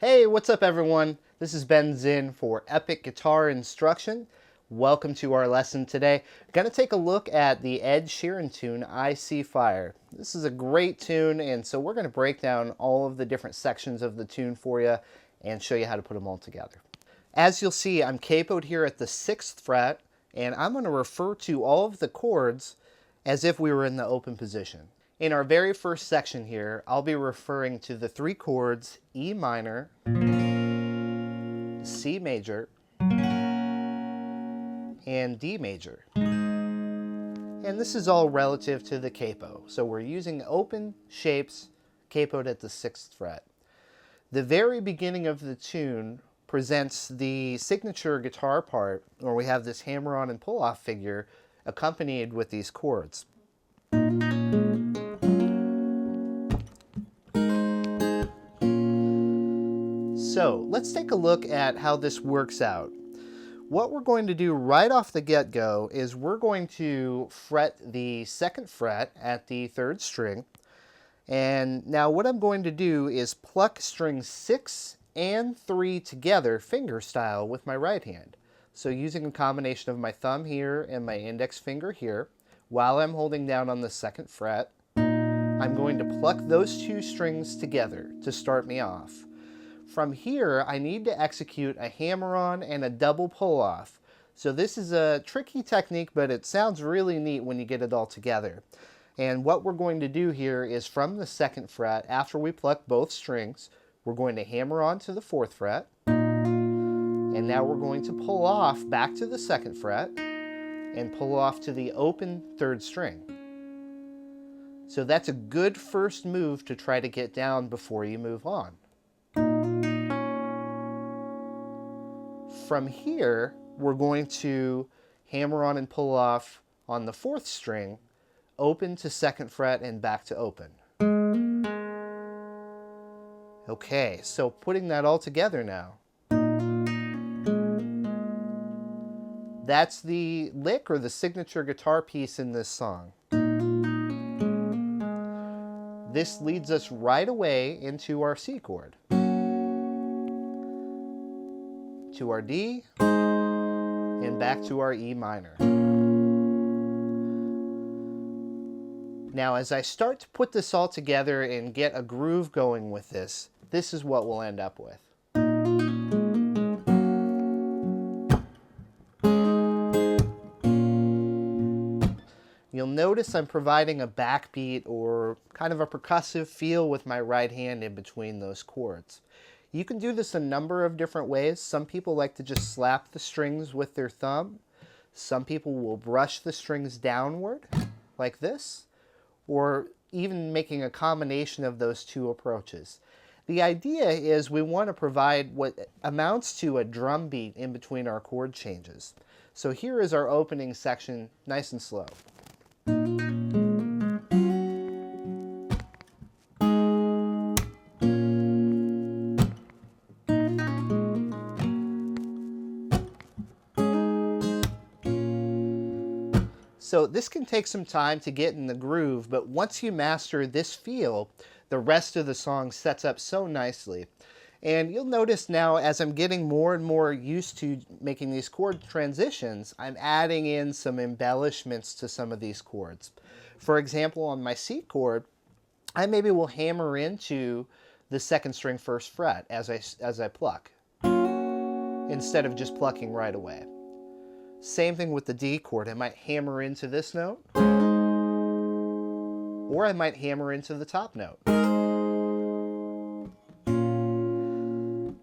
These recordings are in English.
Hey, what's up everyone? This is Ben Zinn for Epic Guitar Instruction. Welcome to our lesson today. We're going to take a look at the Ed Sheeran tune, I See Fire. This is a great tune, and so we're going to break down all of the different sections of the tune for you and show you how to put them all together. As you'll see, I'm capoed here at the 6th fret, and I'm going to refer to all of the chords as if we were in the open position. In our very first section here, I'll be referring to the 3 chords E minor, C major, and D major. And this is all relative to the capo. So we're using open shapes capoed at the 6th fret. The very beginning of the tune presents the signature guitar part, where we have this hammer-on and pull-off figure accompanied with these chords. So let's take a look at how this works out. What we're going to do right off the get-go is we're going to fret the 2nd fret at the 3rd string. And now what I'm going to do is pluck strings 6 and 3 together finger style with my right hand. So using a combination of my thumb here and my index finger here, while I'm holding down on the 2nd fret, I'm going to pluck those 2 strings together to start me off. From here, I need to execute a hammer-on and a double pull-off. So this is a tricky technique, but it sounds really neat when you get it all together. And what we're going to do here is from the 2nd fret, after we pluck both strings, we're going to hammer on to the 4th fret. And now we're going to pull off back to the 2nd fret and pull off to the open 3rd string. So that's a good first move to try to get down before you move on. From here, we're going to hammer on and pull off on the 4th string, open to 2nd fret and back to open. Okay, so putting that all together now. That's the lick or the signature guitar piece in this song. This leads us right away into our C chord, to our D, and back to our E minor. Now, as I start to put this all together and get a groove going with this, this is what we'll end up with. You'll notice I'm providing a backbeat or kind of a percussive feel with my right hand in between those chords. You can do this a number of different ways. Some people like to just slap the strings with their thumb. Some people will brush the strings downward, like this, or even making a combination of those 2 approaches. The idea is we want to provide what amounts to a drum beat in between our chord changes. So here is our opening section, nice and slow. So this can take some time to get in the groove, but once you master this feel, the rest of the song sets up so nicely. And you'll notice now as I'm getting more and more used to making these chord transitions, I'm adding in some embellishments to some of these chords. For example, on my C chord, I maybe will hammer into the 2nd string 1st fret as I pluck, instead of just plucking right away. Same thing with the D chord. I might hammer into this note, or I might hammer into the top note.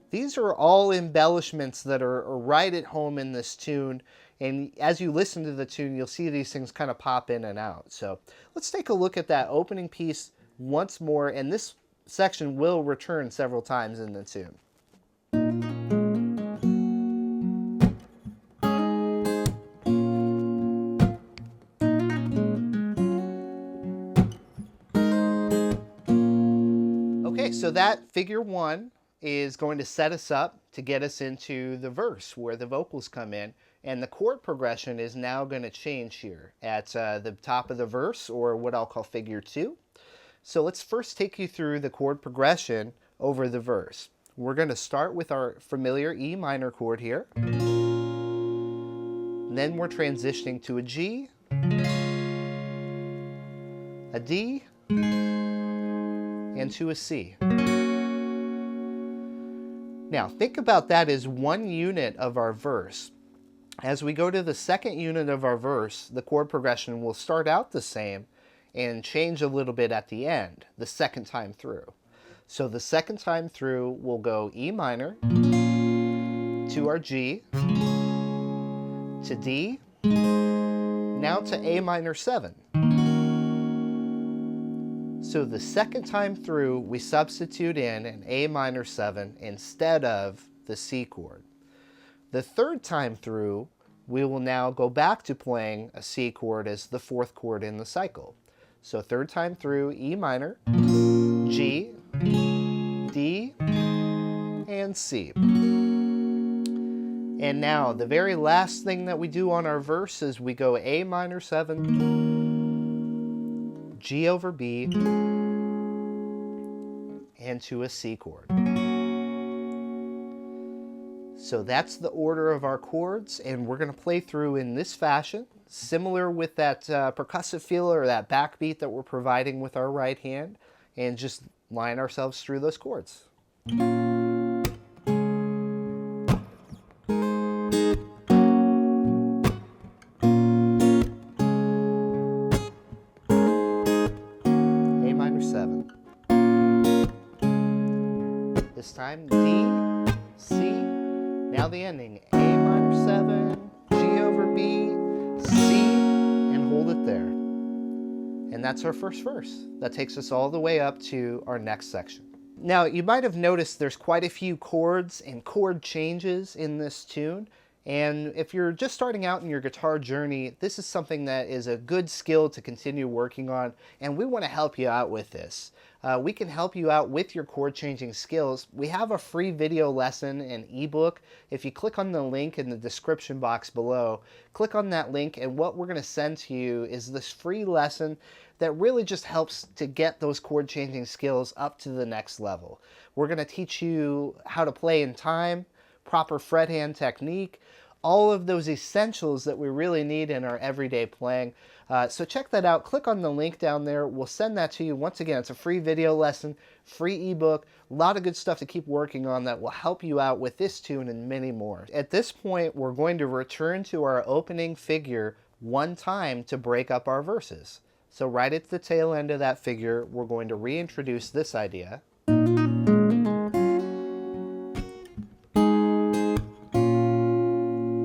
These are all embellishments that are right at home in this tune, and as you listen to the tune, you'll see these things kind of pop in and out. So let's take a look at that opening piece once more, and this section will return several times in the tune. Okay, so that figure 1 is going to set us up to get us into the verse where the vocals come in, and the chord progression is now going to change here at the top of the verse, or what I'll call figure 2. So let's first take you through the chord progression over the verse. We're going to start with our familiar E minor chord here. Then we're transitioning to a G, a D, and to a C. Now think about that as one unit of our verse. As we go to the second unit of our verse, the chord progression will start out the same and change a little bit at the end, the second time through. So the second time through, we'll go E minor, to our G, to D, now to A minor 7. So the second time through, we substitute in an A minor 7 instead of the C chord. The third time through, we will now go back to playing a C chord as the fourth chord in the cycle. So third time through, E minor, G, D, and C. And now the very last thing that we do on our verse is we go A minor 7, G over B, and to a C chord. So that's the order of our chords, and we're going to play through in this fashion, similar with that percussive feel or that backbeat that we're providing with our right hand, and just line ourselves through those chords. A minor 7. This time D, C, now the ending, A minor 7, G over B, C, and hold it there. And that's our first verse. That takes us all the way up to our next section. Now, you might have noticed there's quite a few chords and chord changes in this tune. And if you're just starting out in your guitar journey, this is something that is a good skill to continue working on, and we want to help you out with this. We can help you out with your chord changing skills. We have a free video lesson and ebook. If you click on the link in the description box below, click on that link, and what we're going to send to you is this free lesson that really just helps to get those chord changing skills up to the next level. We're going to teach you how to play in time, proper fret hand technique, all of those essentials that we really need in our everyday playing. So check that out. Click on the link down there. We'll send that to you. Once again, it's a free video lesson, free ebook, a lot of good stuff to keep working on that will help you out with this tune and many more. At this point, we're going to return to our opening figure one time to break up our verses. So right at the tail end of that figure, we're going to reintroduce this idea.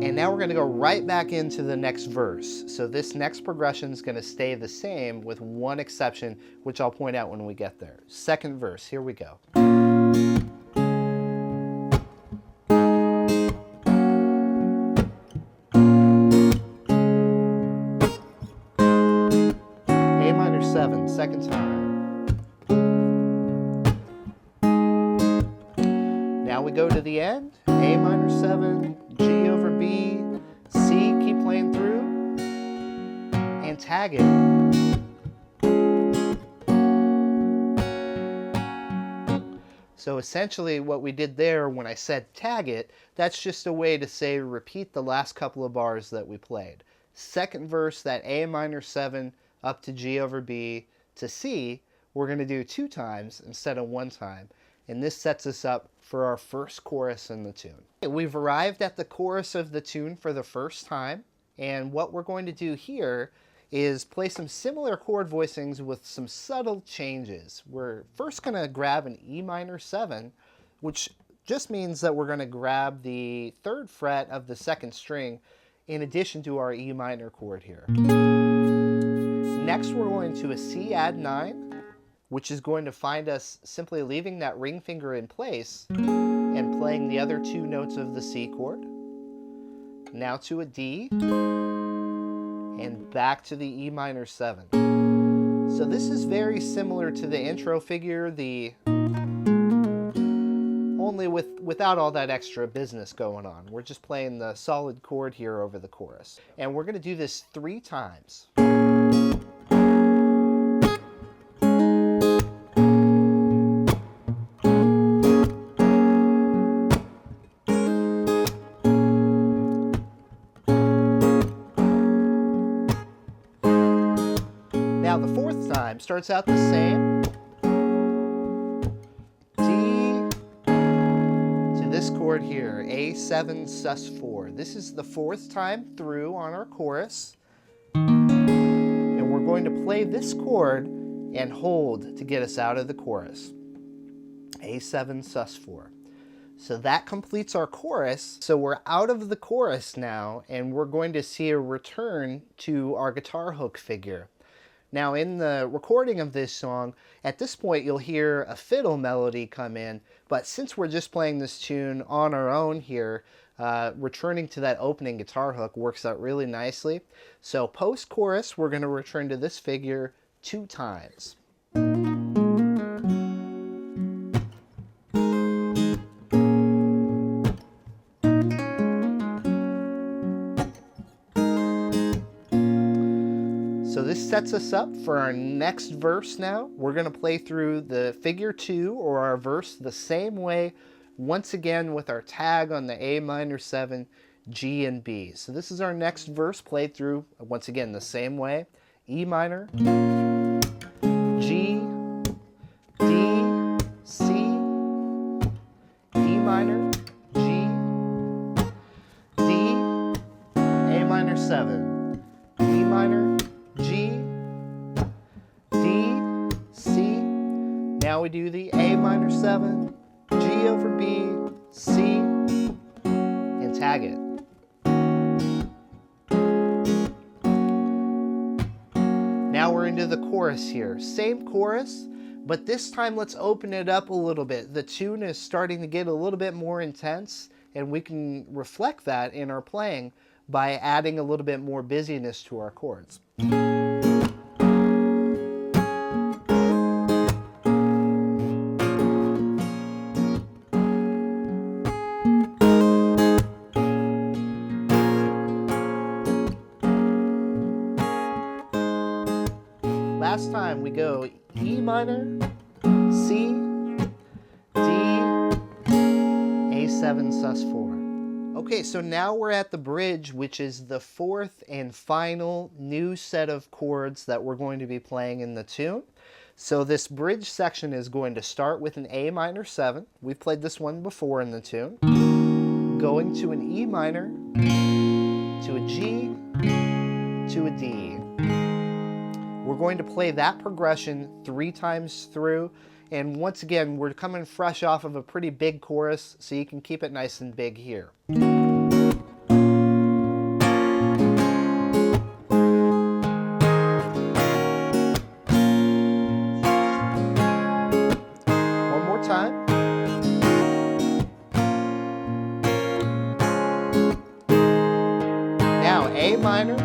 And now we're going to go right back into the next verse. So this next progression is going to stay the same with one exception, which I'll point out when we get there. Second verse, here we go. A minor 7, second time. Now we go to the end. A minor 7, G over B, C, keep playing through, and tag it. So essentially what we did there when I said tag it, that's just a way to say repeat the last couple of bars that we played. Second verse, that A minor 7 up to G over B to C, we're going to do 2 times instead of 1 time. And this sets us up for our first chorus in the tune. We've arrived at the chorus of the tune for the first time, and what we're going to do here is play some similar chord voicings with some subtle changes. We're first going to grab an E minor 7, which just means that we're going to grab the 3rd fret of the 2nd string in addition to our E minor chord here. Next we're going to a C add 9, which is going to find us simply leaving that ring finger in place and playing the other 2 notes of the C chord. Now to a D, and back to the E minor 7. So this is very similar to the intro figure, only without all that extra business going on. We're just playing the solid chord here over the chorus. And we're going to do this 3 times. starts out the same. D to this chord here, A7 sus4. This is the 4th time through on our chorus. And we're going to play this chord and hold to get us out of the chorus. A7 sus4. So that completes our chorus. So we're out of the chorus now, and we're going to see a return to our guitar hook figure. Now in the recording of this song, at this point you'll hear a fiddle melody come in, but since we're just playing this tune on our own here, returning to that opening guitar hook works out really nicely. So post-chorus, we're going to return to this figure 2 times. So this sets us up for our next verse now. We're going to play through the figure 2 or our verse the same way, once again with our tag on the A minor 7, G and B. So this is our next verse played through, once again, the same way. E minor, G, D, C, E minor, G, D, A minor 7, E minor, G, D, C. Now we do the A minor 7, G over B, C, and tag it. Now we're into the chorus here. Same chorus, but this time let's open it up a little bit. The tune is starting to get a little bit more intense, and we can reflect that in our playing by adding a little bit more busyness to our chords. Last time we go E minor, C, D, A7 sus4. Okay, so now we're at the bridge, which is the 4th and final new set of chords that we're going to be playing in the tune. So this bridge section is going to start with an A minor 7. We've played this one before in the tune. Going to an E minor, to a G, to a D. We're going to play that progression 3 times through, and once again, we're coming fresh off of a pretty big chorus, so you can keep it nice and big here. One more time. Now, A minor,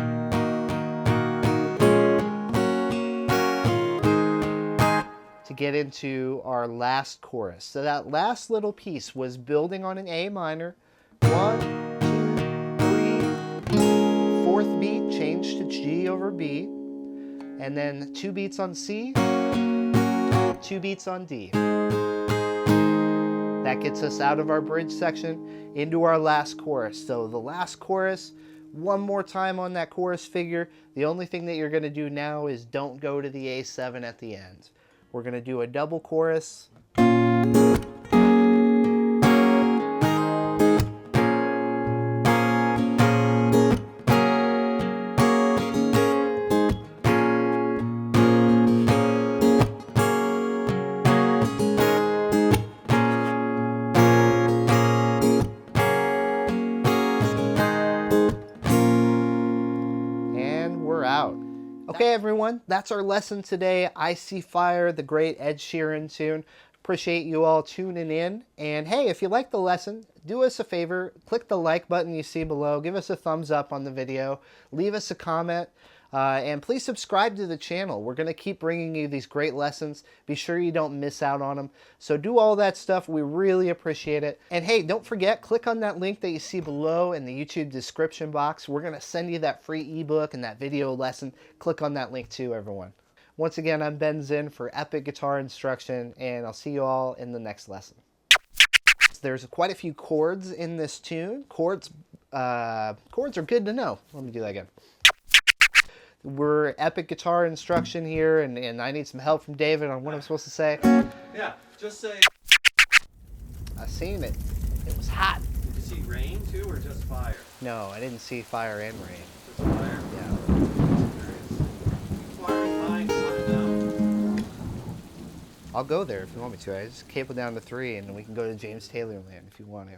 to get into our last chorus. So that last little piece was building on an A minor. 1, 2, 3, 4th beat, change to G over B, and then 2 beats on C, 2 beats on D. That gets us out of our bridge section into our last chorus. So the last chorus, one more time on that chorus figure. The only thing that you're going to do now is don't go to the A7 at the end. We're going to do a double chorus. And we're out. Okay, everyone, that's our lesson today. I See Fire, the great Ed Sheeran tune. Appreciate you all tuning in. And hey, if you like the lesson, do us a favor. Click the like button you see below. Give us a thumbs up on the video. Leave us a comment. And please subscribe to the channel. We're going to keep bringing you these great lessons. Be sure you don't miss out on them. So do all that stuff. We really appreciate it. And hey, don't forget, click on that link that you see below in the YouTube description box. We're going to send you that free ebook and that video lesson. Click on that link too, everyone. Once again, I'm Ben Zinn for Epic Guitar Instruction, and I'll see you all in the next lesson. There's quite a few chords in this tune. Chords are good to know. Let me do that again. we're epic guitar instruction here, and I need some help from David on what I'm supposed to say. Yeah, just say. I seen it. It was hot. Did you see rain too, or just fire? No, I didn't see fire and rain. Just fire? Yeah. Firing mine, let it know. I'll go there if you want me to. I just cable down to 3, and we can go to James Taylor Land if you want to.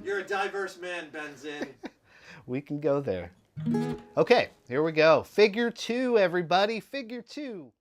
You're a diverse man, Benzin. We can go there. Okay, here we go. Figure 2, everybody. Figure 2.